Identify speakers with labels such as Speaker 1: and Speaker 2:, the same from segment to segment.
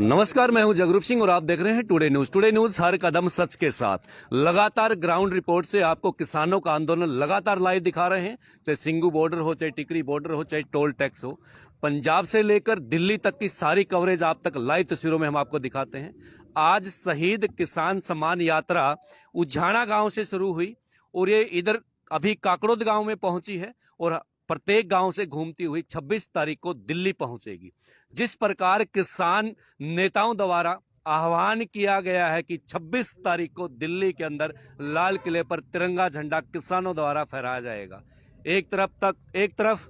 Speaker 1: नमस्कार, मैं हूं जगरूप सिंह और आप देख रहे हैं टुडे न्यूज। टुडे न्यूज हर कदम सच के साथ लगातार ग्राउंड रिपोर्ट से आपको किसानों का आंदोलन लगातार लाइव दिखा रहे हैं। चाहे सिंगू बॉर्डर हो, चाहे टिकरी बॉर्डर हो, चाहे टोल टैक्स हो, पंजाब से लेकर दिल्ली तक की सारी कवरेज आप तक लाइव तस्वीरों में हम आपको दिखाते हैं। आज शहीद किसान सम्मान यात्रा उझाना गांव से शुरू हुई और ये इधर अभी काकड़ोद गांव में पहुंची है और प्रत्येक गांव से घूमती हुई 26 तारीख को दिल्ली पहुंचेगी। जिस प्रकार किसान नेताओं द्वारा आह्वान किया गया है कि 26 तारीख को दिल्ली के अंदर लाल किले पर तिरंगा झंडा किसानों द्वारा फहराया जाएगा। एक तरफ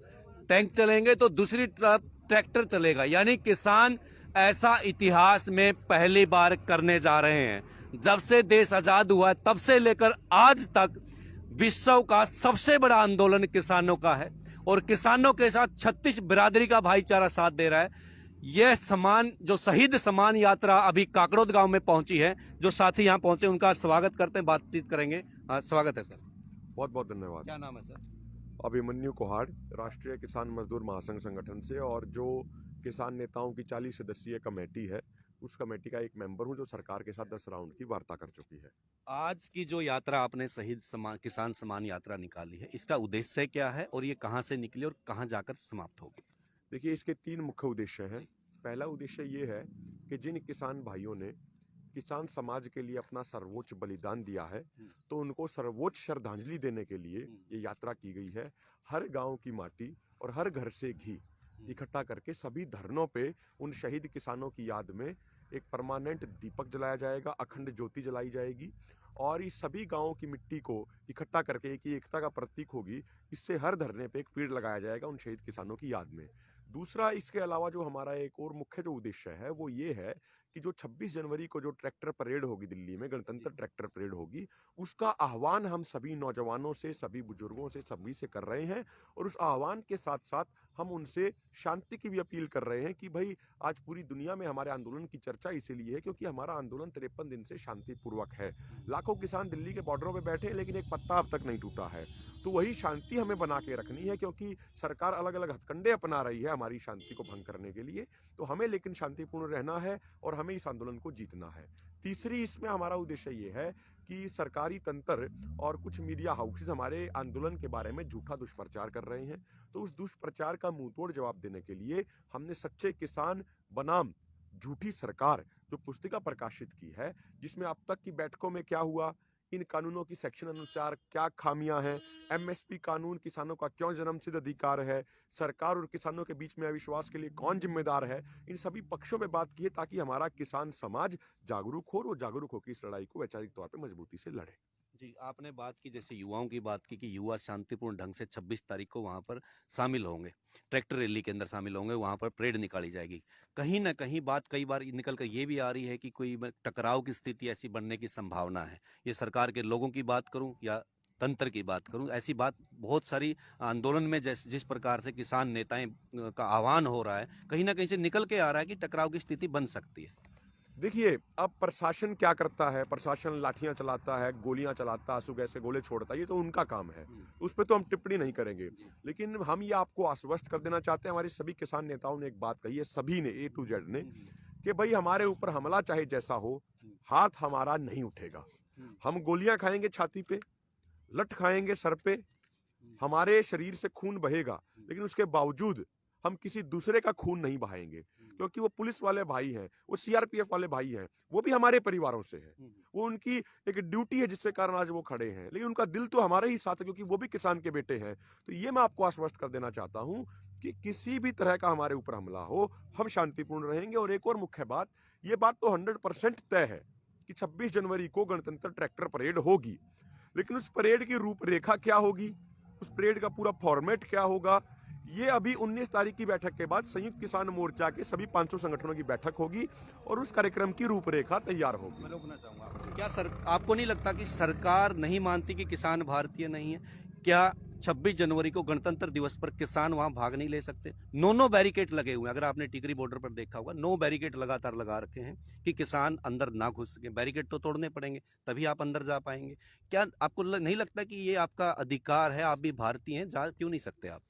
Speaker 1: टैंक चलेंगे तो दूसरी तरफ ट्रैक्टर चलेगा, यानी किसान ऐसा इतिहास में पहली बार करने जा रहे हैं। जब से देश आजाद हुआ है तब से लेकर आज तक विश्व का सबसे बड़ा आंदोलन किसानों का है और किसानों के साथ 36 बिरादरी का भाईचारा साथ दे रहा है। यह सम्मान जो शहीद सम्मान यात्रा अभी काकड़ोद गांव में पहुंची है, जो साथी यहां पहुंचे उनका स्वागत करते हैं, बातचीत करेंगे। स्वागत है सर।
Speaker 2: बहुत बहुत धन्यवाद।
Speaker 1: क्या नाम है सर?
Speaker 2: अभिमन्यु कोहाड़, राष्ट्रीय किसान मजदूर महासंघ संगठन से, और जो किसान नेताओं की 40 सदस्यीय कमेटी है उस कमेटी का एक मेंबर हूं, जो सरकार के साथ 10 राउंड की वार्ता कर चुकी है।
Speaker 1: आज की जो यात्रा आपने शहीद सम्मान किसान सम्मान यात्रा निकाली है, इसका उद्देश्य क्या है और ये कहां से निकली और कहां जाकर समाप्त होगी?
Speaker 2: देखिए, इसके 3 मुख्य उद्देश्य हैं। पहला उद्देश्य ये है कि जिन किसान भाइयों ने किसान समाज के लिए अपना सर्वोच्च बलिदान दिया है, तो उनको सर्वोच्च श्रद्धांजलि देने के लिए ये यात्रा की गई है। हर गांव की माटी और हर घर से घी इकट्ठा करके सभी धरनों पे उन शहीद किसानों की याद में एक परमानेंट दीपक जलाया जाएगा, अखंड ज्योति जलाई जाएगी, और इस सभी गांवों की मिट्टी को इकट्ठा करके एक एकता का प्रतीक होगी। इससे हर धरने पे एक पेड़ लगाया जाएगा उन शहीद किसानों की याद में। दूसरा, इसके अलावा जो हमारा एक और मुख्य जो उद्देश्य है वो ये है कि जो 26 जनवरी को जो ट्रैक्टर परेड होगी दिल्ली में, गणतंत्र ट्रैक्टर परेड होगी, उसका आह्वान हम सभी नौजवानों से, सभी बुजुर्गों से, सभी से कर रहे हैं। और उस आह्वान के साथ साथ हम उनसे शांति की भी अपील कर रहे हैं कि भाई, आज पूरी दुनिया में हमारे आंदोलन की चर्चा इसीलिए है क्योंकि हमारा आंदोलन 53 दिन से शांतिपूर्वक है। लाखों किसान दिल्ली के बॉर्डरों पे बैठे हैं, लेकिन एक पत्ता अब तक नहीं टूटा है। तो वही शांति हमें बना के रखनी है, क्योंकि सरकार अलग अलग हथकंडे अपना रही है हमारी शांति को भंग करने के लिए। तो हमें लेकिन शांतिपूर्ण रहना है और हमें इस आंदोलन को जीतना है। तीसरी, इसमें हमारा उद्देश्य ये है कि सरकारी तंत्र और कुछ मीडिया हाउसेस हमारे आंदोलन के बारे में झूठा दुष्प्रचार कर रहे हैं। तो उस दुष्प्रचार का मुंहतोड़ जवाब देने के लिए हमने सच्चे किसान बनाम झूठी सरकार जो पुस्तिका प्रकाशित की है, जिसमें अब तक की बैठकों में क्या हुआ, इन कानूनों की सेक्शन अनुसार क्या खामियां हैं, एमएसपी कानून किसानों का क्यों जन्मसिद्ध अधिकार है, सरकार और किसानों के बीच में अविश्वास के लिए कौन जिम्मेदार है, इन सभी पक्षों पे बात की है ताकि हमारा किसान समाज जागरूक हो और जागरूक होकर इस लड़ाई को वैचारिक तौर पे मजबूती से लड़े।
Speaker 1: जी, आपने बात की जैसे युवाओं की बात की कि युवा शांतिपूर्ण ढंग से 26 तारीख को वहां पर शामिल होंगे, ट्रैक्टर रैली के अंदर शामिल होंगे, वहां पर परेड निकाली जाएगी। कहीं ना कहीं बात कई बार निकल कर ये भी आ रही है कि कोई टकराव की स्थिति ऐसी बनने की संभावना है। ये सरकार के लोगों की बात करूं या तंत्र की बात करूं, ऐसी बात बहुत सारी आंदोलन में जिस प्रकार से किसान नेताएं का आह्वान हो रहा है, कहीं ना कहीं से निकल के आ रहा है कि टकराव की स्थिति बन सकती है।
Speaker 2: देखिए, अब प्रशासन क्या करता है, प्रशासन लाठियां चलाता है, गोलियां चलाता है, आंसू गैस से गोले छोड़ता है, ये तो उनका काम है, उस पर तो हम टिप्पणी नहीं करेंगे। लेकिन हम ये आपको आश्वस्त कर देना चाहते हैं, हमारे सभी किसान नेताओं ने एक बात कही है, सभी ने A to Z ने, कि भाई हमारे ऊपर हमला चाहे जैसा हो, हाथ हमारा नहीं उठेगा। हम गोलियां खाएंगे छाती पे, लठ खाएंगे सर पे, हमारे शरीर से खून बहेगा, लेकिन उसके बावजूद हम किसी दूसरे का खून नहीं बहाएंगे, क्योंकि वो पुलिस वाले भाई हैं, वो सीआरपीएफ वाले भाई हैं, वो भी हमारे परिवारों से है, वो उनकी एक ड्यूटी है जिसके कारण आज वो खड़े हैं, लेकिन उनका दिल तो हमारे ही साथ है क्योंकि वो भी किसान के बेटे हैं। तो ये मैं आपको आश्वस्त कर देना चाहता हूं कि किसी भी तरह का हमारे ऊपर हमला हो, हम शांतिपूर्ण रहेंगे। और एक और मुख्य बात, ये बात तो 100% तय है कि 26 जनवरी को गणतंत्र ट्रैक्टर परेड होगी, लेकिन उस परेड की रूपरेखा क्या होगी, उस परेड का पूरा फॉर्मेट क्या होगा, ये अभी 19 तारीख की बैठक के बाद संयुक्त किसान मोर्चा के सभी 500 संगठनों की बैठक होगी और उस कार्यक्रम की रूपरेखा तैयार होगी।
Speaker 1: मैं रोकना चाहूंगा, क्या आपको नहीं लगता कि सरकार नहीं मानती कि किसान भारतीय नहीं है? क्या 26 जनवरी को गणतंत्र दिवस पर किसान वहां भाग नहीं ले सकते? 9 बैरिकेड लगे हुए हैं, अगर आपने टिकरी बॉर्डर पर देखा होगा, 9 बैरिकेड लगातार लगा रखे हैं कि किसान अंदर ना घुस सके। बैरिकेड तो तोड़ने पड़ेंगे, तभी आप अंदर जा पाएंगे। क्या आपको नहीं लगता कि ये आपका अधिकार है, आप भी भारतीय हैं, जा क्यों नहीं सकते आप?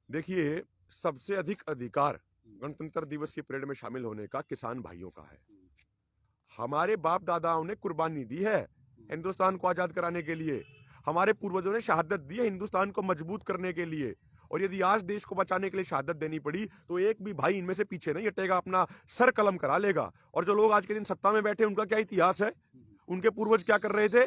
Speaker 2: देखिए, सबसे अधिक अधिकार गणतंत्र दिवस की परेड में शामिल होने का किसान भाइयों का है। हमारे बाप दादाओं ने कुर्बानी दी है हिंदुस्तान को आजाद कराने के लिए। हमारे पूर्वजों ने शहादत दी है हिंदुस्तान को मजबूत करने के लिए। और यदि आज देश को बचाने के लिए शहादत देनी पड़ी तो एक भी भाई इनमें से पीछे नहीं हटेगा, अपना सर कलम करा लेगा। और जो लोग आज के दिन सत्ता में बैठे उनका क्या इतिहास है, उनके पूर्वज क्या कर रहे थे?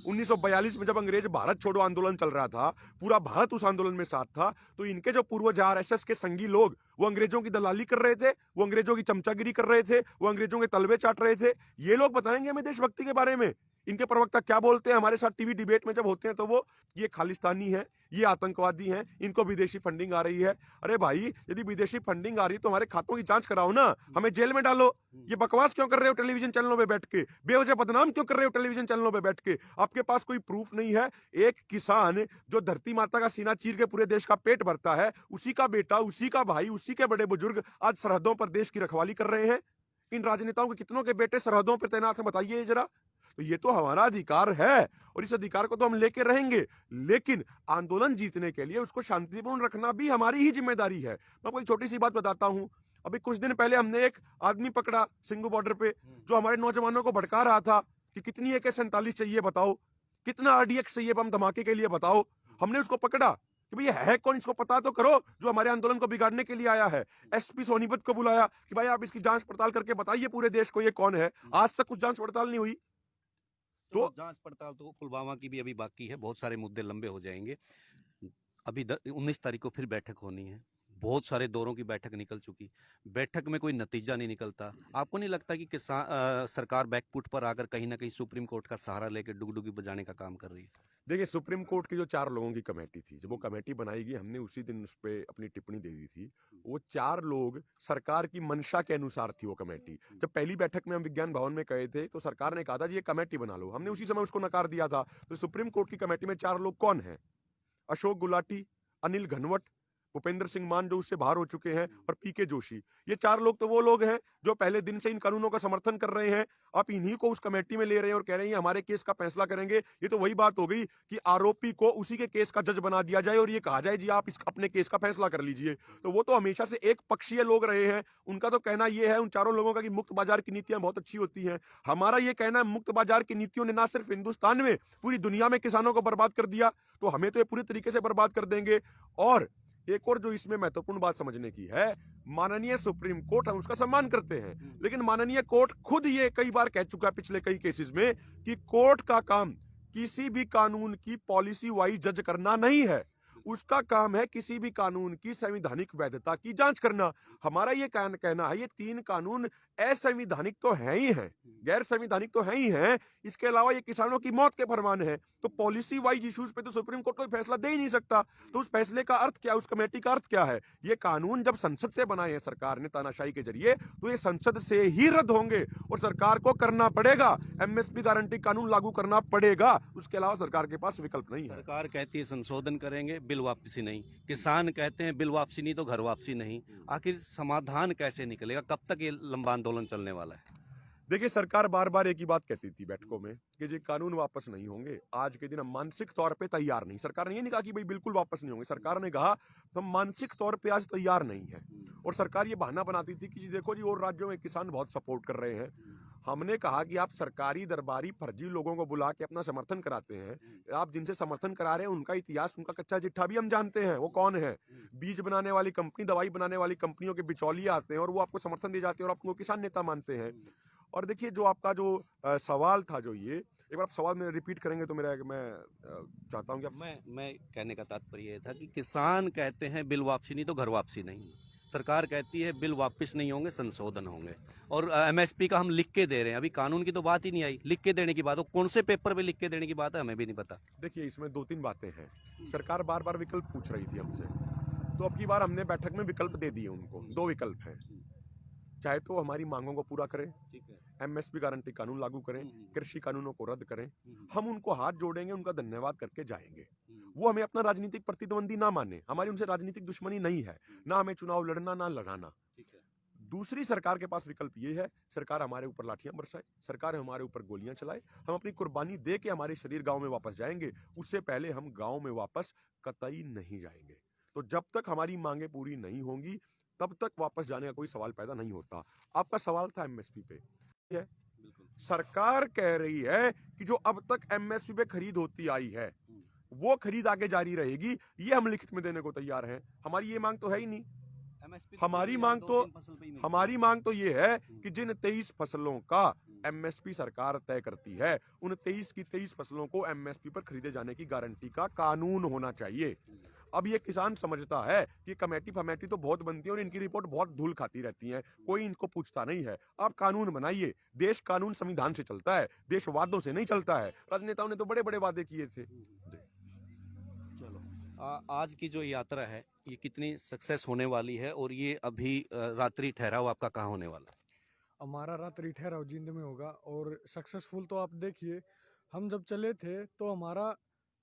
Speaker 2: 1942 में जब अंग्रेज भारत छोड़ो आंदोलन चल रहा था, पूरा भारत उस आंदोलन में साथ था, तो इनके जो पूर्वज आरएसएस के संगी लोग, वो अंग्रेजों की दलाली कर रहे थे, वो अंग्रेजों की चमचागिरी कर रहे थे, वो अंग्रेजों के तलवे चाट रहे थे। ये लोग बताएंगे हमें देशभक्ति के बारे में। इनके प्रवक्ता क्या बोलते हैं हमारे साथ टीवी डिबेट में जब होते हैं, तो वो ये खालिस्तानी है, ये आतंकवादी हैं, इनको विदेशी फंडिंग आ रही है। अरे भाई, यदि विदेशी फंडिंग आ रही है तो हमारे खातों की जांच कराओ ना, हमें जेल में डालो। ये बकवास क्यों कर रहे हो टेलीविजन चैनलों पे बैठ के? बेवजह बदनाम क्यों कर रहे हो टेलीविजन चैनलों पे बैठ के? आपके पास कोई प्रूफ नहीं है। एक किसान जो धरती माता का सीना चीर के पूरे देश का पेट भरता है, उसी का बेटा, उसी का भाई, उसी के बड़े बुजुर्ग आज सरहदों पर देश की रखवाली कर रहे हैं। इन राजनेताओं के कितनों के बेटे सरहदों पर तैनात हैं, बताइए जरा। तो ये तो हमारा अधिकार है और इस अधिकार को तो हम लेके रहेंगे, लेकिन आंदोलन जीतने के लिए उसको शांतिपूर्ण रखना भी हमारी ही जिम्मेदारी है। मैं आपको एक छोटी सी बात बताता हूं। अभी कुछ दिन पहले हमने एक आदमी पकड़ा सिंगू बॉर्डर पे, जो हमारे नौजवानों को भड़का रहा था कि कितनी AK-47 चाहिए बताओ, कितना RDX चाहिए बम धमाके के लिए बताओ। हमने उसको पकड़ा कि भैया है कौन, इसको पता तो करो, जो हमारे आंदोलन को बिगाड़ने के लिए आया है। SP सोनीपत को बुलाया कि भाई आप इसकी जांच पड़ताल करके बताइए पूरे देश को ये कौन है। आज तक कुछ जांच पड़ताल नहीं हुई।
Speaker 1: तो जांच पड़ताल तो पुलवामा की भी अभी बाकी है, बहुत सारे मुद्दे लंबे हो जाएंगे। अभी 19 तारीख को फिर बैठक होनी है, बहुत सारे दौरों की बैठक निकल चुकी, बैठक में कोई नतीजा नहीं निकलता। आपको नहीं लगता कि सरकार बैकफुट पर आकर कहीं ना कहीं सुप्रीम कोर्ट का सहारा लेकर डुगडुगी बजाने का काम कर रही है?
Speaker 2: देखिए, सुप्रीम कोर्ट की जो 4 लोगों की कमेटी थी, जब वो कमेटी बनाई गई, हमने उसी दिन उस पे अपनी टिप्पणी दे दी थी। वो 4 लोग सरकार की मंशा के अनुसार थी वो कमेटी। जब पहली बैठक में हम विज्ञान भवन में गए थे, तो सरकार ने कहा था जी ये कमेटी बना लो। हमने उसी समय उसको नकार दिया था। तो सुप्रीम कोर्ट की कमेटी में 4 लोग कौन हैं? अशोक गुलाटी, अनिल घनवट, भूपेंद्र सिंह मान जो उससे बाहर हो चुके हैं, और PK जोशी। ये 4 लोग तो वो लोग हैं जो पहले दिन से इन कानूनों का समर्थन कर रहे हैं। आप इन्हीं को उस कमेटी में ले रहे हैं और कह रहे हैं ये हमारे केस का फैसला करेंगे। ये तो वही बात हो गई कि आरोपी को उसी के केस का जज बना दिया जाए और ये कहा जाए जी आप अपने केस का फैसला कर लीजिए। तो वो तो हमेशा से एक पक्षीय लोग रहे हैं। उनका तो कहना ये है उन 4 लोगों का कि मुक्त बाजार की नीतियां बहुत अच्छी होती हैं। हमारा ये कहना है मुक्त बाजार की नीतियों ने ना सिर्फ हिंदुस्तान में, पूरी दुनिया में किसानों को बर्बाद कर दिया, तो हमें तो ये पूरी तरीके से बर्बाद कर देंगे। और एक और जो इसमें महत्वपूर्ण बात समझने की है, माननीय सुप्रीम कोर्ट, हम उसका सम्मान करते हैं, लेकिन माननीय कोर्ट खुद ये कई बार कह चुका है पिछले कई केसेस में कि कोर्ट का काम किसी भी कानून की पॉलिसी वाइज जज करना नहीं है। उसका काम है किसी भी कानून की संवैधानिक वैधता की जांच करना। हमारा ये कहना है ये 3 कानून असंवैधानिक तो है ही हैं, गैर संवैधानिक तो है ही हैं। इसके अलावा ये किसानों की मौत के फरमान है। तो पॉलिसी वाइज इश्यूज पे तो सुप्रीम कोर्ट कोई फैसला दे ही नहीं सकता। तो उस फैसले का अर्थ क्या है, उस कमेटी का अर्थ क्या है? ये कानून जब संसद से बनाए हैं सरकार ने तानाशाही के जरिए, तो ये संसद से ही रद्द होंगे और सरकार को करना पड़ेगा। MSP गारंटी कानून लागू करना पड़ेगा। उसके अलावा सरकार के पास विकल्प नहीं है।
Speaker 1: सरकार कहती है संशोधन करेंगे, बिल वापसी नहीं। किसान कहते हैं बिल वापसी नहीं तो घर वापसी नहीं। आखिर समाधान कैसे निकलेगा? कब तक ये लंबा आंदोलन चलने वाला है?
Speaker 2: देखिए, सरकार बार बार एक ही बात कहती थी बैठकों में कि ये कानून वापस नहीं होंगे। आज के दिन हम मानसिक तौर पे तैयार नहीं। सरकार ने ये नहीं कहा कि भाई बिल्कुल वापस नहीं होंगे। सरकार ने कहा हम मानसिक तौर पे आज तैयार नहीं है। और सरकार ये बहाना बनाती थी कि जी देखो जी और राज्यों में किसान बहुत सपोर्ट कर रहे हैं। हमने कहा कि आप सरकारी दरबारी फर्जी लोगों को बुला के अपना समर्थन कराते हैं। आप जिनसे समर्थन करा रहे हैं उनका इतिहास, उनका कच्चा चिट्ठा भी हम जानते हैं, वो कौन है। बीज बनाने वाली कंपनी, दवाई बनाने वाली कंपनियों के बिचौलिए आते हैं और वो आपको समर्थन दे जाते हैं और आपको किसान नेता मानते हैं। और देखिए, जो आपका जो सवाल था, जो ये एक बार आप सवाल मेरा रिपीट करेंगे तो मैं चाहता हूँ कि
Speaker 1: मैं कहने का तात्पर्य ये था कि किसान कहते हैं बिल वापसी नहीं तो घर वापसी नहीं। सरकार कहती है बिल वापस नहीं होंगे, संशोधन होंगे। और MSP का हम लिख के दे रहे हैं। अभी कानून की तो बात ही नहीं आई, लिख के देने की बात हो। कौन से पेपर पे लिख के देने की बात है हमें भी नहीं पता।
Speaker 2: देखिए, इसमें 2-3 बातें हैं। सरकार बार बार विकल्प पूछ रही थी हमसे, तो अब की बार हमने बैठक में विकल्प दे दिए उनको। 2 विकल्प हैं। चाहे तो हमारी मांगों को पूरा करें, MSP गारंटी कानून लागू करें, कृषि कानूनों को रद्द करें, हम उनको हाथ जोड़ेंगे, उनका धन्यवाद करके जाएंगे। वो हमें अपना राजनीतिक प्रतिद्वंदी ना माने, हमारी उनसे राजनीतिक दुश्मनी नहीं है, ना हमें चुनाव लड़ना ना लड़ाना। दूसरी सरकार के पास विकल्प ये है, सरकार हमारे ऊपर लाठियां बरसाए, सरकार हमारे ऊपर गोलियां चलाए, हम अपनी कुर्बानी दे के हमारे शरीर गांव में वापस जाएंगे। उससे पहले हम गांव में वापस कतई नहीं जाएंगे। तो जब तक हमारी मांगे पूरी नहीं होंगी, तब तक वापस जाने का कोई सवाल पैदा नहीं होता। आपका सवाल था एमएसपी पे, है सरकार कह रही है कि जो अब तक एमएसपी पे खरीद होती आई है वो खरीद आगे जारी रहेगी, ये हम लिखित में देने को तैयार हैं। हमारी ये मांग तो है ही नहीं। हमारी मांग तो ये है कि जिन 23 फसलों का एमएसपी सरकार तय करती है, उन 23 की 23 फसलों को एमएसपी पर खरीदे जाने की गारंटी का कानून होना चाहिए। अब ये किसान समझता है कि कमेटी फमेटी तो बहुत बनती है और इनकी रिपोर्ट बहुत धूल खाती रहती है, कोई इनको पूछता नहीं है। आप कानून बनाइए। देश कानून संविधान से चलता है, देश वादों से नहीं चलता है। राजनेताओं ने तो बड़े बड़े वादे किए थे।
Speaker 1: चलो आज की जो यात्रा है ये कितनी सक्सेस होने वाली है, और ये अभी रात्रि ठहराव आपका कहाँ होने वाला है?
Speaker 3: हमारा रात्रि ठहराव जींद में होगा। और सक्सेसफुल तो आप देखिए, हम जब चले थे तो हमारा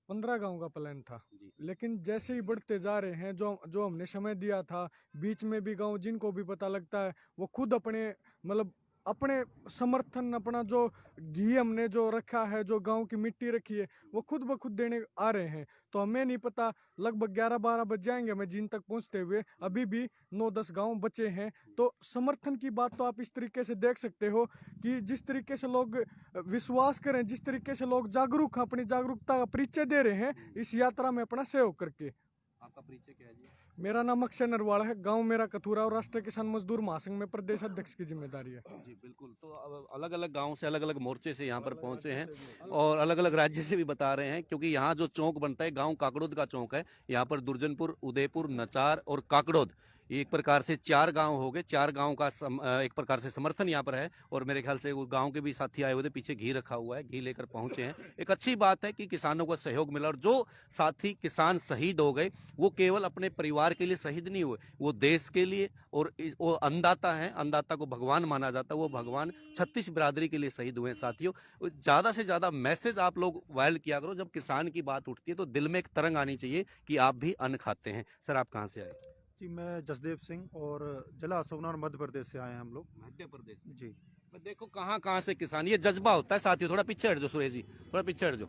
Speaker 3: 15 गांव का प्लान था, लेकिन जैसे ही बढ़ते जा रहे हैं, जो हमने समय दिया था, बीच में भी गांव जिनको भी पता लगता है वो खुद अपने समर्थन, अपना जो घी हमने जो रखा है, जो गांव की मिट्टी रखी है, वो खुद ब खुद देने आ रहे हैं। तो हमें नहीं पता, लगभग 11-12 बज जाएंगे हमें जींद तक पहुंचते हुए, अभी भी 9-10 गांव बचे हैं। तो समर्थन की बात तो आप इस तरीके से देख सकते हो कि जिस तरीके से लोग विश्वास करें, जिस तरीके से लोग जागरूक, अपनी जागरूकता का परिचय दे रहे हैं इस यात्रा में अपना सहयोग करके।
Speaker 1: आपका परिचय क्या है जी?
Speaker 3: मेरा नाम अक्षय नरवाल है, गांव मेरा कथूरा और राष्ट्रीय किसान मजदूर महासंघ में प्रदेश अध्यक्ष की जिम्मेदारी है।
Speaker 1: जी बिल्कुल। तो अलग अलग गांव से, अलग अलग मोर्चे से यहाँ पर पहुंचे हैं और अलग अलग राज्य से भी बता रहे हैं, क्योंकि यहाँ जो चौक बनता है गांव काकड़ोद का चौक है। यहाँ पर दुर्जनपुर, उदयपुर, नचार और काकड़ोद, ये एक प्रकार से 4 गांव हो गए। 4 गांव का एक प्रकार से समर्थन यहाँ पर है। और मेरे ख्याल से वो गांव के भी साथी आए हुए थे, पीछे घी रखा हुआ है, घी लेकर पहुंचे हैं। एक अच्छी बात है कि किसानों का सहयोग मिला, और जो साथी किसान शहीद हो गए वो केवल अपने परिवार के लिए शहीद नहीं हुए, वो देश के लिए, और वो अन्नदाता है, अन्नदाता को भगवान माना जाता है, वो भगवान 36 बिरादरी के लिए शहीद हुए हैं। साथियों, ज़्यादा से ज़्यादा मैसेज आप लोग वायरल किया करो। जब किसान की बात उठती है तो दिल में एक तरंग आनी चाहिए कि आप भी अन्न खाते हैं। सर, आप कहाँ से आए?
Speaker 4: जी, मैं जसदेव सिंह और जिला अशोकनगर मध्य प्रदेश से आए हैं हम लोग।
Speaker 1: मध्य प्रदेश
Speaker 4: जी।
Speaker 1: मैं देखो कहाँ कहाँ से किसान, ये जज्बा होता है साथियों। थोड़ा पीछे हट जाओ सुरेश जी, थोड़ा पीछे हट जाओ।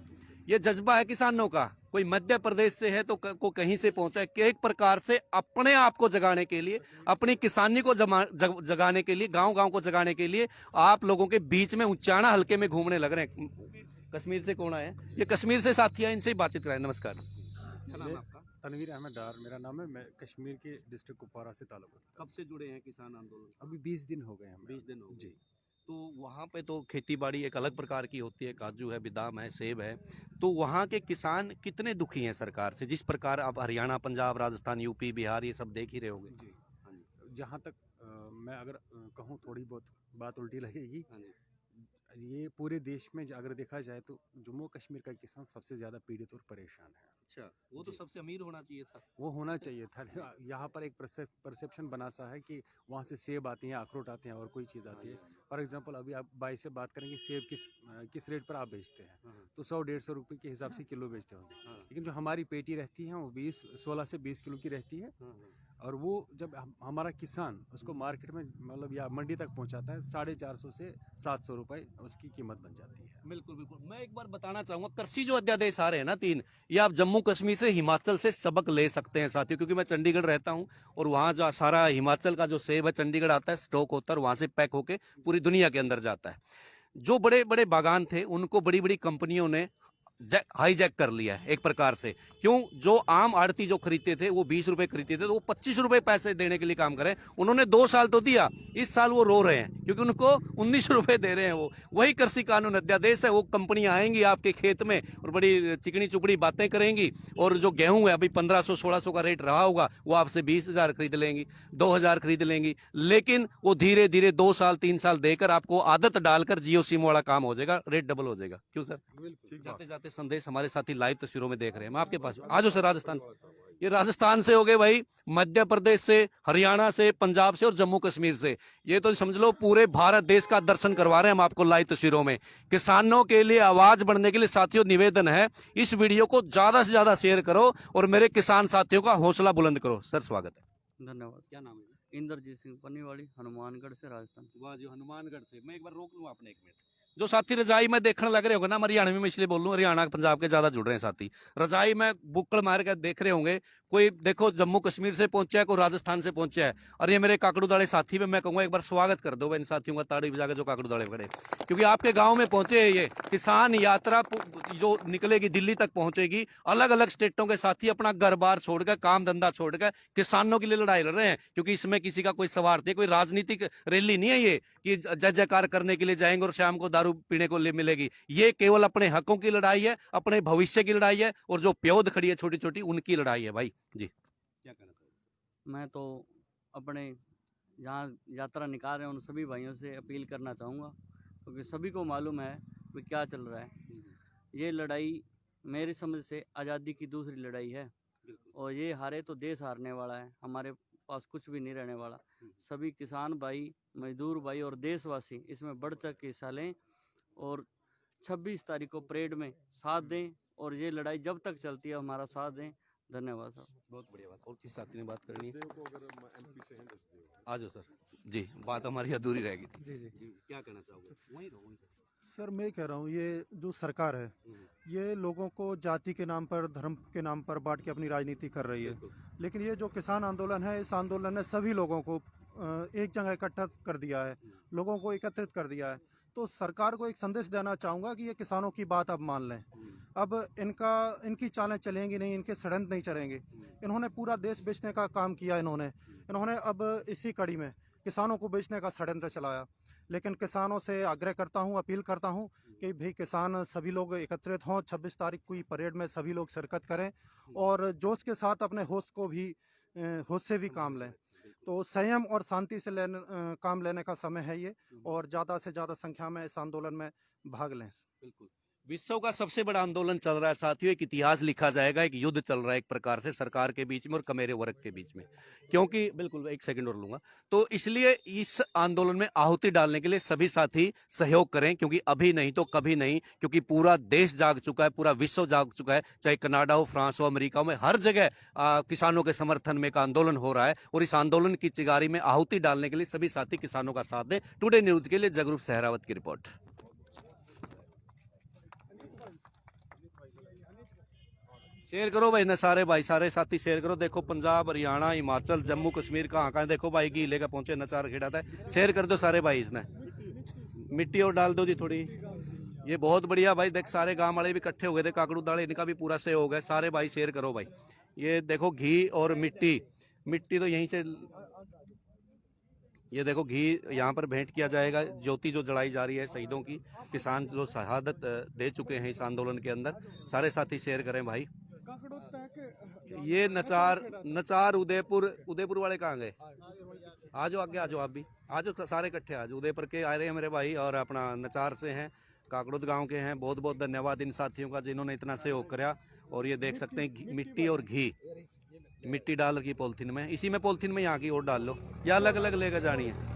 Speaker 1: ये जज्बा है किसानों का। कोई मध्य प्रदेश से है तो को कहीं से पहुंचा है कि एक प्रकार से अपने आप को जगाने के लिए, अपनी किसानी को जगाने के लिए, गांव गांव को जगाने के लिए आप लोगों के बीच में उचाना हल्के में घूमने लग रहे हैं। कश्मीर से कौन आया? ये कश्मीर से साथी है, इनसे ही बातचीत कराएं। नमस्कार, क्या नाम है आपका?
Speaker 5: तनवीर अहमद डार मेरा नाम है। मैं कश्मीर के डिस्ट्रिक्ट कुपवारा से ताल्लुक रखता
Speaker 1: कब से जुड़े हैं किसान आंदोलन?
Speaker 5: हूं। अभी 20 दिन हो गए हमें।
Speaker 1: 20 दिन हो गए।
Speaker 5: जी।
Speaker 1: तो वहाँ पे तो खेती बाड़ी एक अलग प्रकार की होती है, काजू है, बादाम है, सेब है। तो वहाँ के किसान कितने दुखी हैं सरकार से, जिस प्रकार आप हरियाणा, पंजाब, राजस्थान, यूपी, बिहार ये सब देख ही रहे होंगे?
Speaker 5: जी। जहाँ तक मैं अगर कहूँ, थोड़ी बहुत बात उल्टी लगेगी। ये पूरे देश में अगर देखा जाए तो जम्मू कश्मीर का किसान सबसे ज्यादा पीड़ित और परेशान है।
Speaker 1: अच्छा, वो तो
Speaker 5: जी।
Speaker 1: सबसे अमीर होना चाहिए था।
Speaker 5: वो होना चाहिए था। यहाँ पर एक परसेप्शन बना सा है कि वहाँ से सेब आती हैं, अखरोट आते हैं और कोई चीज़ आती है। फॉर एग्जांपल, अभी आप बाई से बात करेंगे, सेब किस रेट पर आप बेचते हैं, तो 100-150 रुपये के हिसाब से किलो बेचते होंगे। लेकिन जो हमारी पेटी रहती है वो 16 से 20 किलो की रहती है। और वो जब हमारा किसान उसको मार्केट में मतलब या मंडी तक पहुंचाता है, 450 से 700 रुपए उसकी कीमत बन जाती है।
Speaker 1: बिल्कुल बिल्कुल। मैं एक बार बताना चाहूंगा, कृषि जो अध्यादेश आ रहे हैं ना 3, ये आप जम्मू कश्मीर से, हिमाचल से सबक ले सकते हैं साथियों। क्योंकि मैं चंडीगढ़ रहता हूं और वहाँ जो सारा हिमाचल का जो सेब है चंडीगढ़ आता है, स्टॉक होता है और वहाँ से पैक होके पूरी दुनिया के अंदर जाता है। जो बड़े बड़े बागान थे उनको बड़ी बड़ी कंपनियों ने हाईजैक कर लिया है एक प्रकार से। क्यों? जो आम आड़ती जो खरीदते थे वो 20 रुपए खरीदते थे, तो वो 25 रुपए पैसे देने के लिए काम करें। उन्होंने 2 साल तो दिया, इस साल वो रो रहे हैं क्योंकि उनको 19 रुपए दे रहे हैं। वो वही कृषि कानून अध्यादेश है। वो कंपनियां आएंगी आपके खेत में और बड़ी चिकनी चुपड़ी बातें करेंगी, और जो गेहूं है अभी 1500-1600 का रेट रहा होगा, वो आपसे 20,000 खरीद लेंगी, 2,000 खरीद लेंगी। लेकिन वो धीरे धीरे 2 साल 3 साल देकर आपको आदत डालकर जियो सिम वाला काम हो जाएगा, रेट डबल हो जाएगा। क्यों सर? जाते जाते संदेश हमारे साथी लाइव तस्वीरों में देख रहे हैं। मैं आपके पास आज सर, राजस्थान से, ये राजस्थान से हो गए भाई, मध्य प्रदेश से, हरियाणा से, पंजाब से और जम्मू कश्मीर से। ये तो समझ लो पूरे भारत देश का दर्शन करवा रहे हैं हम आपको लाइव तस्वीरों में। किसानों के लिए आवाज बढ़ने के लिए साथियों निवेदन है, इस वीडियो को ज्यादा से ज्यादा शेयर करो और मेरे किसान साथियों का हौसला बुलंद करो। सर, स्वागत है।
Speaker 6: धन्यवाद।
Speaker 1: क्या नाम है?
Speaker 6: इंद्रजीत सिंह पन्नीवाड़ी, हनुमानगढ़ से, राजस्थान से।
Speaker 1: वाह जी, हनुमानगढ़ से। मैं एक बार रोक लूं आपने 1 मिनट। जो साथी रजाई में देखने लग रहे होंगे ना, हरियाणवी में इसलिए बोल रहा हूं, हरियाणा पंजाब के ज्यादा जुड़ रहे हैं साथी। रजाई में बुक्कड़ मार के देख रहे होंगे, कोई देखो जम्मू कश्मीर से पहुंचा है, कोई राजस्थान से पहुंचा है। और ये मेरे काकड़ू दाले साथी में मैं कहूंगा एक बार स्वागत कर दो भाई इन साथियों का, ताड़ी बजा के जो काकड़ू दाले खड़े, क्योंकि आपके गाँव में पहुंचे हैं। ये किसान यात्रा जो निकलेगी दिल्ली तक पहुंचेगी, अलग अलग स्टेटों के साथी अपना घर बार छोड़कर, काम धंधा छोड़कर किसानों के लिए लड़ाई लड़ रहे हैं। क्योंकि इसमें किसी का कोई स्वार्थ नहीं, कोई राजनीतिक रैली नहीं है ये कि जय जयकार करने के लिए जाएंगे और शाम को दारू पीने को मिलेगी। ये केवल अपने हकों की लड़ाई है, अपने भविष्य की लड़ाई है, और जो प्योद खड़ी है छोटी छोटी उनकी लड़ाई है भाई जी। क्या कहना चाहिए?
Speaker 6: मैं तो अपने जहाँ यात्रा निकाल रहे हैं उन सभी भाइयों से अपील करना चाहूँगा, क्योंकि सभी को मालूम है कि क्या चल रहा है। ये लड़ाई मेरी समझ से आज़ादी की दूसरी लड़ाई है, और ये हारे तो देश हारने वाला है, हमारे पास कुछ भी नहीं रहने वाला। सभी किसान भाई, मजदूर भाई और देशवासी इसमें बढ़ चढ़ के हिस्सा लें और 26 तारीख को परेड में साथ दें, और ये लड़ाई जब तक चलती है हमारा साथ दें। धन्यवाद साहब।
Speaker 1: बहुत बढ़िया बात। और किस साथी ने बात करनी है? आ जाओ सर जी, बात हमारी अधूरी रहेगी।
Speaker 4: जी जी
Speaker 1: क्या कहना चाहोगे? वहीं रहो, वहीं से।
Speaker 4: सर, मैं कह रहा हूँ ये जो सरकार है ये लोगों को जाति के नाम पर, धर्म के नाम पर बांट के अपनी राजनीति कर रही है। लेकिन ये जो किसान आंदोलन है, इस आंदोलन ने सभी लोगों को एक जगह इकट्ठा कर दिया है, लोगों को एकत्रित कर दिया है। तो सरकार को एक संदेश देना चाहूँगा कि ये किसानों की बात अब मान लें। अब इनकी चालें चलेंगी नहीं, इनके षड्यंत्र नहीं चलेंगे। इन्होंने पूरा देश बेचने का काम किया, इन्होंने अब इसी कड़ी में किसानों को बेचने का षड्यंत्र चलाया। लेकिन किसानों से आग्रह करता हूं, अपील करता हूं कि भाई किसान सभी लोग एकत्रित हों, 26 तारीख को परेड में सभी लोग शिरकत करें और जोश के साथ अपने होश से भी काम लें। तो संयम और शांति से काम लेने का समय है ये, और ज़्यादा से ज़्यादा संख्या में इस आंदोलन में भाग लें।
Speaker 1: बिल्कुल, विश्व का सबसे बड़ा आंदोलन चल रहा है साथियों, एक इतिहास लिखा जाएगा, एक युद्ध चल रहा है एक प्रकार से सरकार के बीच में और कमेरे वर्ग के बीच में। क्योंकि बिल्कुल, एक सेकंड और लूंगा, तो इसलिए इस आंदोलन में आहुति डालने के लिए सभी साथी सहयोग करें, क्योंकि अभी नहीं तो कभी नहीं, क्योंकि पूरा देश जाग चुका है, पूरा विश्व जाग चुका है, चाहे कनाडा हो, फ्रांस हो, अमेरिका में, हर जगह किसानों के समर्थन में एक आंदोलन हो रहा है। और इस आंदोलन की चिंगारी में आहुति डालने के लिए सभी साथी किसानों का साथ दें। टुडे न्यूज के लिए जगरूप सहरावत की रिपोर्ट। शेयर करो भाई ना, सारे भाई, सारे साथी शेयर करो। देखो पंजाब, हरियाणा, हिमाचल, जम्मू कश्मीर कहाँ कहाँ देखो भाई घी लेकर पहुंचे, नचार खिलाता है। शेयर कर दो सारे भाई, इसने मिट्टी और डाल दो जी थोड़ी। ये बहुत बढ़िया भाई, देख सारे गांव वाले भी इकट्ठे हो गए थे, काकड़ू दाले, इनका भी पूरा सहयोग है। सारे भाई शेयर करो भाई। ये देखो घी और मिट्टी, मिट्टी तो यहीं से, ये देखो घी यहाँ पर भेंट किया जाएगा। ज्योति जो जलाई जा रही है शहीदों की, किसान जो शहादत दे चुके हैं इस आंदोलन के अंदर। सारे साथी शेयर करें भाई। ये नचार उदयपुर वाले कहाँ गए? आ जाओ आगे, आ जाओ आप भी, आ जाओ सारे इकट्ठे, आ जाओ। उदयपुर के आ रहे हैं मेरे भाई, और अपना नचार से हैं, काकड़ुद गांव के हैं। बहुत बहुत धन्यवाद इन साथियों का जिन्होंने इतना सहयोग करा। और ये देख सकते हैं मिट्टी और घी, मिट्टी डाल रखी पॉलिथीन में, इसी में पॉलिथीन में यहाँ की और डाल लो, या अलग अलग लेकर जानी है।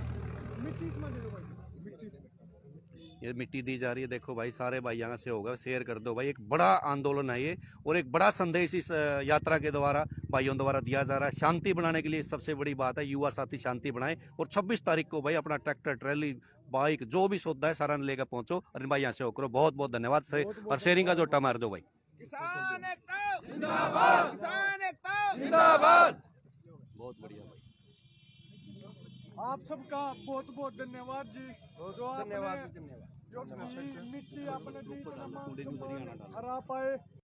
Speaker 1: ये मिट्टी दी जा रही है, देखो भाई सारे भाई यहाँ से होगा, शेयर कर दो भाई। एक बड़ा आंदोलन है ये, और एक बड़ा संदेश इस यात्रा के द्वारा भाइयों द्वारा दिया जा रहा है। शांति बनाने के लिए सबसे बड़ी बात है, युवा साथी शांति बनाए। और 26 तारीख को भाई अपना ट्रैक्टर, ट्रैली, बाइक जो भी सौदा है सारा लेकर पहुंचो, और भाई यहाँ से करो। बहुत बहुत धन्यवाद। और शेयरिंग का जोटा मार दो भाई।
Speaker 7: किसान एकता जिंदाबाद, किसान एकता जिंदाबाद।
Speaker 1: बहुत बढ़िया भाई,
Speaker 3: आप सबका बहुत बहुत धन्यवाद जी। जो आपने जो मिट्टी आपने दी, हरा पाए।